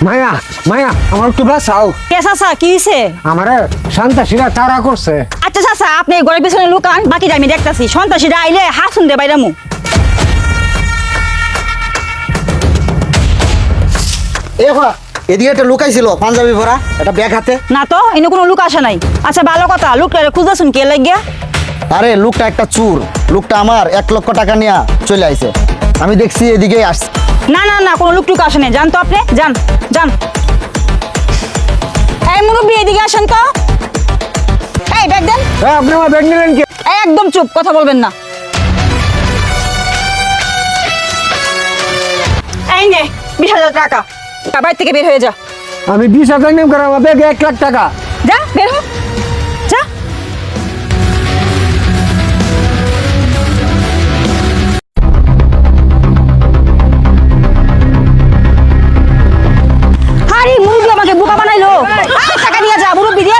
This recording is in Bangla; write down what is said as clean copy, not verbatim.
মায়া মায়া আমার একটু বাঁচাও। কে চাচা কি হয়েছে? আমারে সন্ত্রাসীরা তাড়া করছে। আচ্ছা চাচা আপনি ঘরের পিছনে লুকান, বাকিটা আমি দেখতাছি। সন্ত্রাসীরা আইলে হাসুন দে বাইরামু। এদিকে একটা লুকাই ছিল পাঞ্জাবি ভরা একটা ব্যাগ হাতে। না তো এনে কোনো লুক আসে নাই। আচ্ছা ভালো কথা, লুকটারে খুঁজতেছুন কে লাগিয়া? আরে লোকটা একটা চুর, লোকটা আমার 1 লক্ষ টাকা নিয়ে চলে আইছে। আমি দেখছি এদিকে আসছে। না না না, কোনো লুক টুক আসে নাই। যান তো আপনি, যান যান। এই মুরব্বী এদিকে আসেন তো। এই ব্যাগ দেন। আপনি আমার ব্যাগ নিলেন কি? এই একদম চুপ, কথা বলবেন না। এই নে 20,000 টাকা, বাড়ি থেকে বের হয়ে যা। আমি 20,000 নিয়ম করে আমার ব্যাগে 1 লাখ টাকা। যা বের হ, যা। আরে মুরব্বী আমাকে বোকা বানাইলো। টাকা নিয়ে যা মুরব্বী দিয়ে।